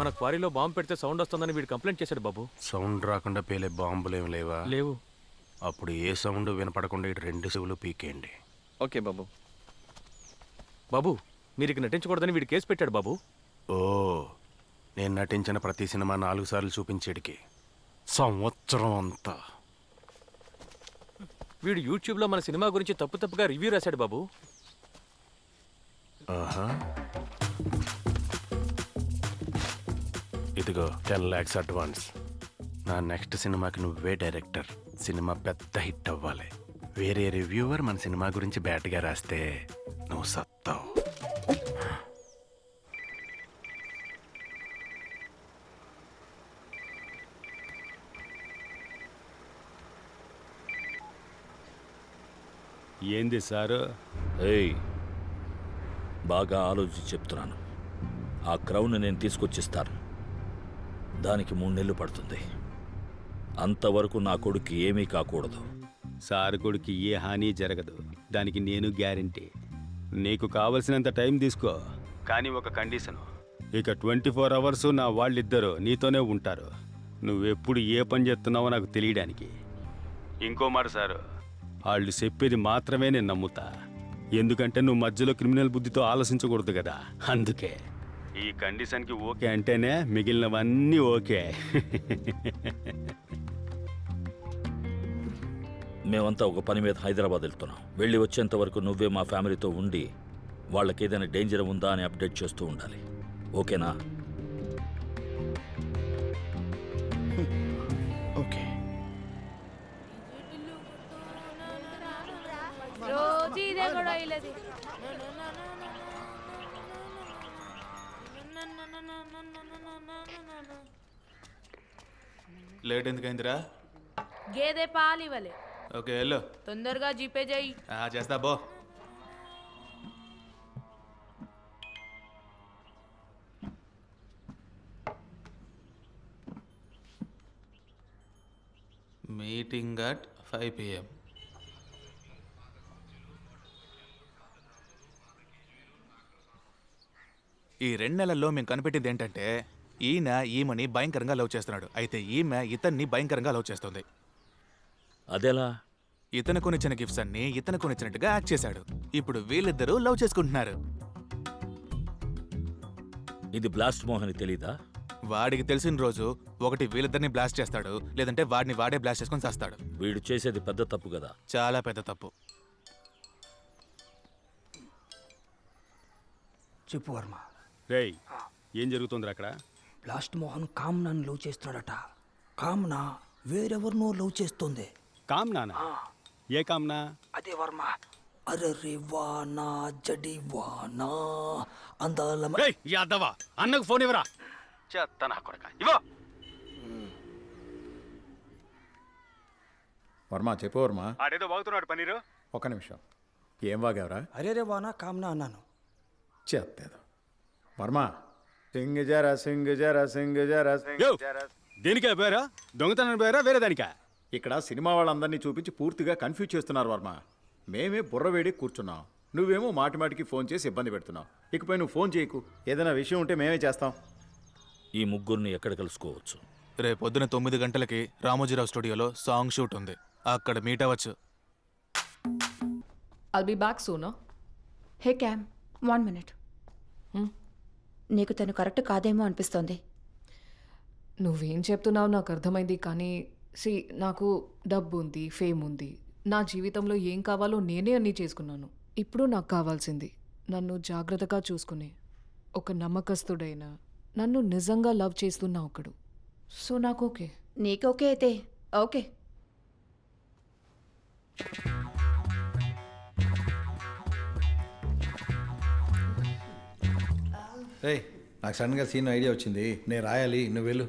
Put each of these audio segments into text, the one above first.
మన క్వారీలో బాంబు పెడితే సౌండ్ వస్తుందని వీడు కంప్లైంట్ చేశాడు బాబు. సౌండ్ రాకుండా పేలే బాంబులేమి లేవా? లేవు. అప్పుడు ఏ సౌండ్ వినపడకుండా ఇటు 2 చెవులు పీకేయండి. ఓకే బాబు. బాబు మీరు ఇక నటించకూడదని వీడు కేసు పెట్టాడు బాబు. ఓ, నేను నటించిన ప్రతి సినిమా 4 సార్లు చూపించేడికి సంవత్సరం అంతా. వీడు యూట్యూబ్లో మన సినిమా గురించి తప్పుగా రివ్యూ రాశాడు బాబు. ఆహా, ఇదిగో 10 lakhs అడ్వాన్స్. నా నెక్స్ట్ సినిమాకి నువ్వే డైరెక్టర్. సినిమా పెద్ద హిట్ అవ్వాలి. వేరే రివ్యూవర్ మన సినిమా గురించి బ్యాడ్గా రాస్తే నువ్వు సత్తావు. ఏంది సారు? ఏయ్, బాగా ఆలోచించి చెప్తున్నాను. ఆ క్రౌన్ నేను తీసుకొచ్చిస్తాను. దానికి 3 నెలలు పడుతుంది. అంతవరకు నా కొడుకు ఏమీ కాకూడదు. సారు కొడుకు ఏ హాని జరగదు, దానికి నేను గ్యారంటీ. నీకు కావలసినంత టైం తీసుకో, కానీ ఒక కండిషను. ఇక 24 hours నా వాళ్ళిద్దరూ నీతోనే ఉంటారు. నువ్వెప్పుడు ఏ పని చేస్తున్నావో నాకు తెలియడానికి. ఇంకో మాట సారు, వాళ్ళు చెప్పేది మాత్రమే నేను నమ్ముతా. ఎందుకంటే నువ్వు మధ్యలో క్రిమినల్ బుద్ధితో ఆలోచించకూడదు కదా. అందుకే ఈ కండిషన్కి ఓకే అంటేనే మిగిలినవన్నీ ఓకే. మేమంతా ఒక పని మీద హైదరాబాద్ వెళ్తున్నాం. వెళ్ళి వచ్చేంత వరకు నువ్వే మా ఫ్యామిలీతో ఉండి వాళ్ళకి ఏదైనా డేంజర్ ఉందా అని అప్డేట్ చేస్తూ ఉండాలి. ఓకేనా? ఓకే. లేట్ ఎందుకైందిరా? గేదె పాలు ఇవ్వలే. ఓకే వెళ్ళు. తొందరగా జీపే చేయి. చేస్తా బో. Meeting at 5 PM. ఈ 2 నెలల్లో మేము కనిపెట్టింది ఏంటంటే ఈయన ఈమెని భయంకరంగా లవ్ చేస్తున్నాడు. అయితే ఈమె ఇతన్ని భయంకరంగా లవ్ చేస్తుంది. అదెలా? ఇతను కొనిచ్చిన గిఫ్ట్స్ అన్ని ఇతను కొనిచ్చినట్టుగా యాక్ట్ చేశాడు. ఇప్పుడు వీళ్ళిద్దరూ లవ్ చేసుకుంటున్నారు. ఇది బ్లాస్ట్ మోహన్ తెలీదా? వాడికి తెలిసిన రోజు ఒకటి వీళ్ళిద్దరిని బ్లాస్ట్ చేస్తాడు, లేదంటే వాడిని వాడే బ్లాస్ట్ చేసుకొని చేస్తాడు. వీడు చేసేది పెద్ద తప్పు కదా. చాలా పెద్ద తప్పు. చెప్పు వర్మ. రేయ్, ఏం జరుగుతుందిరా అక్కడ? బ్లాస్ట్ మోహన్ కామ్నాను లవ్ చేస్తున్నాడట. కామ్నా వేరెవరినో లవ్ చేస్తుంది. కామ్నానా? ఏ కామ్నా? అదే వర్మ. అరే వానా జడి వానా అందాల యాదవా, అన్నకు ఫోన్ ఇవ్వరా. చెత్త నా కొడక, ఇవ్వ. వర్మ చెప్పు వర్మ. ఆడేదో బాగుతున్నాడు పన్నీరు. ఒక్క నిమిషం. ఏం వాగావరా? అరే వానా కామ్నా అన్నాను. చేత్తేదో. వర్మ, సింగ్ జరా సింగ్ జరా సింగ్ జరా సింగ్ జరా. దేనికా పేరా? దొంగతనం పేరా వేరే దానికా? ఇక్కడ సినిమా వాళ్ళందరినీ చూపించి పూర్తిగా కన్ఫ్యూజ్ చేస్తున్నారు వర్మ. మేమే బుర్రవేడి కూర్చున్నాం, నువ్వేమో మాటిమాటికి ఫోన్ చేసి ఇబ్బంది పెడుతున్నావు. ఇకపై నువ్వు ఫోన్ చేయకు. ఏదైనా విషయం ఉంటే మేమే చేస్తాం. ఈ ముగ్గురిని ఎక్కడ కలుసుకోవచ్చు? రేపు పొద్దున 9 గంటలకి రామోజీరావు స్టూడియోలో సాంగ్ షూట్ ఉంది. అక్కడ మీట్ అవ్వచ్చు. I'll be back sooner. Hey cam, 1 minute. నీకు తను కరెక్ట్ కాదేమో అనిపిస్తోంది. నువ్వేం చెప్తున్నావు నాకు అర్థమైంది, కానీ నాకు డబ్బు ఉంది, ఫేమ్ ఉంది. నా జీవితంలో ఏం కావాలో నేనే అన్నీ చేసుకున్నాను. ఇప్పుడు నాకు కావాల్సింది నన్ను జాగ్రత్తగా చూసుకునే ఒక నమ్మకస్తుడైన, నన్ను నిజంగా లవ్ చేస్తున్న ఒకడు. సో నాకు ఓకే. నీకోకే అయితే ఓకే. రేయ్, నాకు సడన్గా సీన్ ఐడియా వచ్చింది. నేను రాయాలి, నువ్వు వెళ్ళు.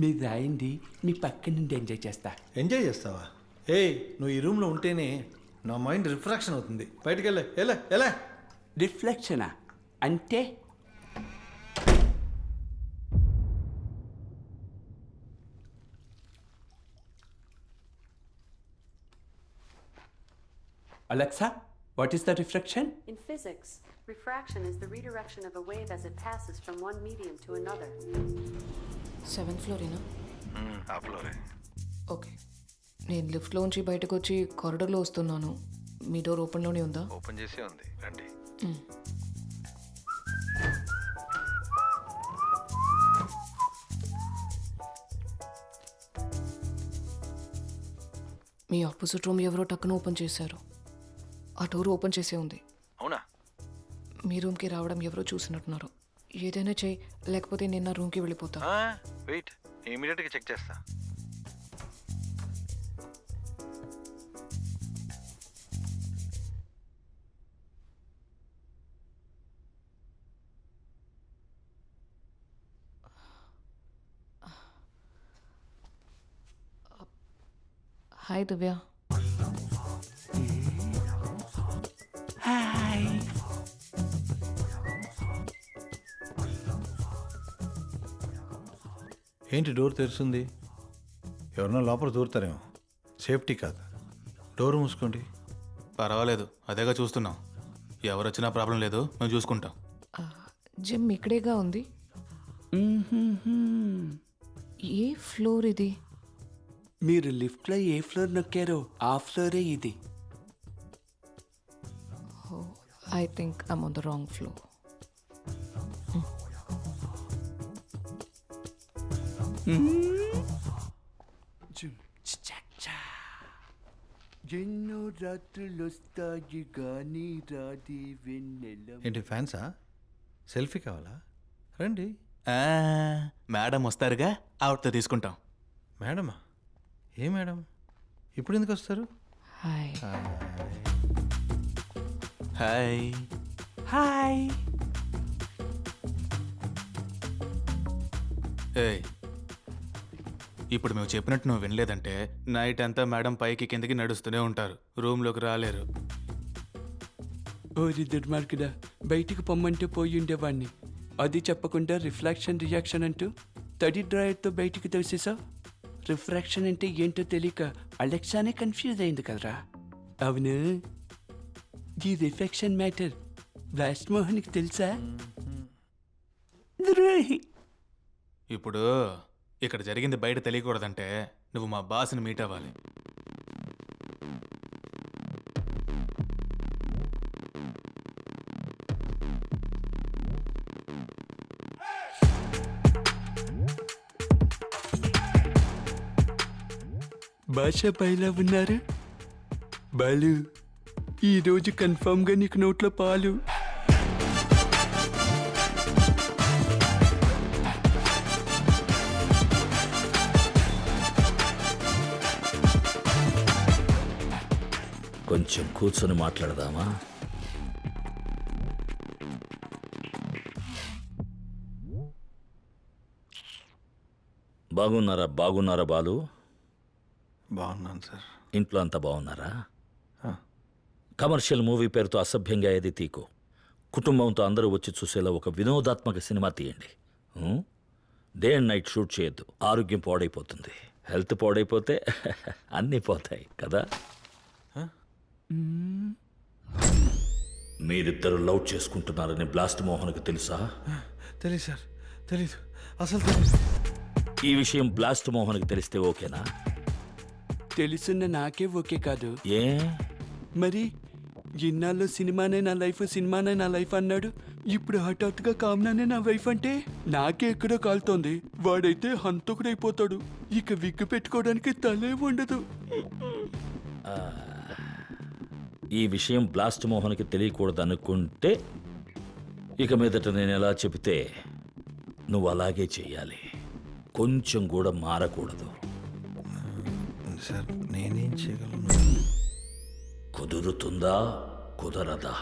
మీరు రాయండి, మీ పక్క నుండి ఎంజాయ్ చేస్తా. ఎంజాయ్ చేస్తావా? ఏయ్, నువ్వు ఈ రూమ్లో ఉంటేనే నా మైండ్ రిఫ్రాక్షన్ అవుతుంది. బయటికి వెళ్ళే ఎలా ఎలా. రిఫ్లెక్షనా అంటే? Alexa what is the refraction? In physics, refraction is the redirection of a wave as it passes from one medium to another. 7th ఫ్లోరేనా? ఆ ఫ్లోరే. ఓకే. నేను లిఫ్ట్లోంచి బయటకు వచ్చి కారిడర్లో వస్తున్నాను. మీ డోర్ ఓపెన్లోనే ఉందా? ఓపెన్ చేసే ఉంది, రండి. మీ ఆపోజిట్ రూమ్ ఎవరో టక్కున ఓపెన్ చేశారు. ఆ డోర్ ఓపెన్ చేసే ఉంది. అవునా? మీ రూమ్కి రావడం ఎవరో చూసినట్టున్నారు. ఏదైనా చెయ్యి, లేకపోతే నేను నా రూమ్కి వెళ్ళిపోతా. వెయిట్, ఇమీడియట్గా చెక్ చేస్తా. హాయ్ దివ్య. హాయ్. ఏంటి డోర్ తెరుస్తుంది? ఎవరన్నా లోపల దూరుతారేమో. సేఫ్టీ కాదు. డోర్ మూసుకోండి. పర్వాలేదు, అదేగా చూస్తున్నాం. ఎవరు వచ్చినా ప్రాబ్లం లేదు, మేము చూసుకుంటాం. జిమ్ ఇక్కడేగా ఉంది. ఏ ఫ్లోర్ ఇది? మీరు లిఫ్ట్లో ఏ ఫ్లోర్ నొక్కారో ఆ ఫ్లోరే ఇది. I think I'm on the wrong floor. ఎన్నో రాత్రులు వస్తాయి కానీ రాది వెన్నెల. ఏంటి ఫ్యాన్సా? సెల్ఫీ కావాలా? రండి. మేడం వస్తారుగా, ఆవిడతో తీసుకుంటాం. మేడమా? ఏ మేడం? ఇప్పుడు ఎందుకు వస్తారు? హాయ్. హాయ్. హాయ్. ఏయ్, ఇప్పుడు మేము చెప్పినట్టు నువ్వు వినలేదంటే నైట్ అంతా మేడం పైకి కిందకి నడుస్తూనే ఉంటారు, రూమ్లోకి రాలేరు. ఓరి దుర్మార్గుడా, బయటికి పొమ్మంటే పోయి ఉండేవాడిని. అది చెప్పకుండా రిఫ్రాక్షన్ రియాక్షన్ అంటూ తడి డ్రాయర్తో బయటికి తోసేసా. రిఫ్రాక్షన్ అంటే ఏంటో తెలియక అలెక్సానే కన్ఫ్యూజ్ అయింది కదరా. అవును, ఈ రిఫ్రాక్షన్ మ్యాటర్ బ్లాస్ట్ మోహన్కి తెలుసా? ద్రోహి. ఇప్పుడు ఇక్కడ జరిగింది బయట తెలియకూడదంటే నువ్వు మా బాస్ని మీట్ అవ్వాలి. భాష పైలా ఉన్నారు. బాలు, ఈరోజు కన్ఫామ్గా నీకు నోట్లో పాలు. కొంచెం కూర్చొని మాట్లాడదామా? బాగున్నారా బాలు? బాగున్నాను సార్. ఇంట్లో అంతా బాగున్నారా? కమర్షియల్ మూవీ పేరుతో అసభ్యంగా ఏది తీకు. కుటుంబంతో అందరూ వచ్చి చూసేలా ఒక వినోదాత్మక సినిమా తీయండి. డే అండ్ నైట్ షూట్ చేయొద్దు, ఆరోగ్యం పాడైపోతుంది. హెల్త్ పాడైపోతే అన్నీ పోతాయి కదా. మీరిద్దరు లవ్ చేసుకుంటున్నారని బ్లాస్ట్ మోహన్కి తెలుసా? తెలీదు సార్, తెలీదు, అసలు తెలీదు. ఈ విషయం బ్లాస్ట్ మోహన్కి తెలిస్తే ఓకేనా? తెలుసున్న నాకే ఓకే కాదు. ఏ మరి ఇన్నాళ్ళు సినిమానే నా లైఫ్, సినిమానే నా లైఫ్ అన్నాడు. ఇప్పుడు హఠాత్తుగా కామనానే నా వైఫ్ అంటే నాకే ఎక్కడో కాలుతోంది. వాడైతే హంతకుడైపోతాడు. ఇక విగ్గు పెట్టుకోవడానికి తలే ఉండదు. ఈ విషయం బ్లాస్ట్ మోహన్కి తెలియకూడదు అనుకుంటే ఇక మీదట నేను ఎలా చెబితే నువ్వు అలాగే చెయ్యాలి. కొంచెం కూడా మారకూడదు. సార్ నేనేం చేయగలను? కుదురుతుందా కుదరదా?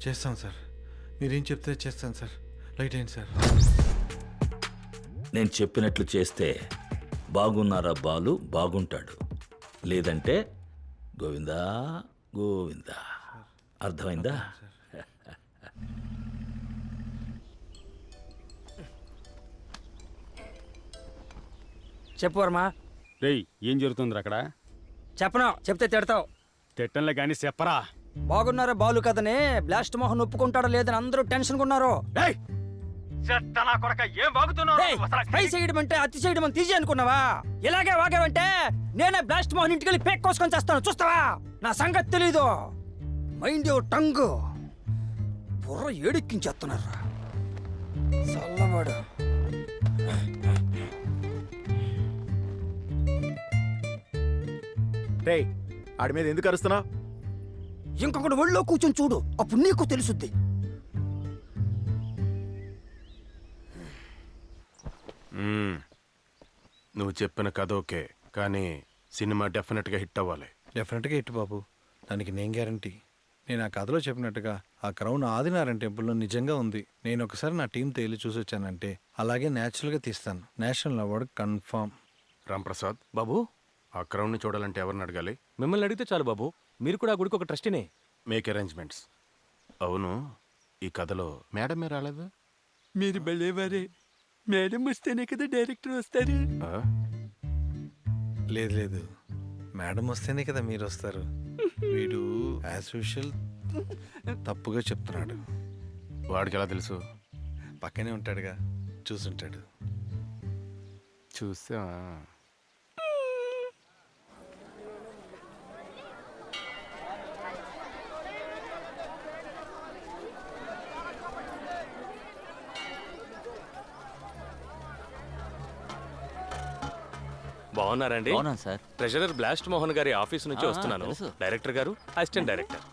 చేస్తాను సార్, మీరేం చెప్తే చేస్తాను సార్. లైట్ అయింది సార్. నేను చెప్పినట్లు చేస్తే బాగున్నారా బాలు బాగుంటాడు, లేదంటే గోవిందా గోవిందా. అర్థమైందా? చెప్పు వర్మా. రేయ్, ఏం జరుగుతుంది అక్కడ? చెప్పను, చెప్తే తిడతావు. తిట్టంలే కానీ చెప్పరా. బాగున్నారా బాలు కదనే బ్లాస్ట్ మోహన్ ఒప్పుకుంటాడో లేదని అందరూ టెన్షన్ ఉన్నారు. పై చేయడం అంటే అతి చేయడం అని తీసి అనుకున్నావా? ఇలాగే వాగావంటే నేనే బ్లాస్ట్ మోహన్ ఇంటికి వెళ్ళి పేక్ కోసుకొని చేస్తాను, చూస్తావా? నా సంగతి తెలీదు. Mind your tongue. బుర్ర ఏడెక్కించేస్తున్నారా చల్లవాడు. రే ఆడి మీద ఎందుకు అరుస్తున్నావు? ఇంకొకటి ఒళ్ళో కూర్చొని చూడు, అప్పుడు నీకు తెలుసుద్ది. నువ్వు చెప్పిన కథ ఓకే, కానీ సినిమా డెఫినెట్గా హిట్ అవ్వాలి. డెఫినెట్గా హిట్ బాబు, దానికి నేను గ్యారంటీ. నేను ఆ కథలో చెప్పినట్టుగా ఆ క్రౌన్ ఆదినారాయణ టెంపుల్లో నిజంగా ఉంది. నేను ఒకసారి నా టీంతో వెళ్ళి చూసి వచ్చానంటే అలాగే న్యాచురల్గా తీస్తాను. National award confirm. రాంప్రసాద్, బాబు ఆ క్రౌన్ని చూడాలంటే ఎవరిని అడగాలి? మిమ్మల్ని అడిగితే చాలు బాబు. మీరు కూడా ఆ గుడికి ఒక ట్రస్టీనే. Make arrangements. అవును, ఈ కథలో మేడమే రాలేదు? మీరు బలేవారే. మేడం వస్తేనే కదా డైరెక్టర్ వస్తారు. ఆ? లేదు లేదు, మేడం వస్తేనే కదా మీరు వస్తారు. వీడు యాజ్ యూజువల్ తప్పుగా చెప్తున్నాడు. వాడికి ఎలా తెలుసు? పక్కనే ఉంటాడుగా, చూసుంటాడు. చూసా. బాగున్నారండి? అవునా సార్? ట్రెజరర్ బ్లాస్ట్ మోహన్ గారి ఆఫీస్ నుంచి వస్తున్నాను. డైరెక్టర్ గారు, అసిస్టెంట్ డైరెక్టర్.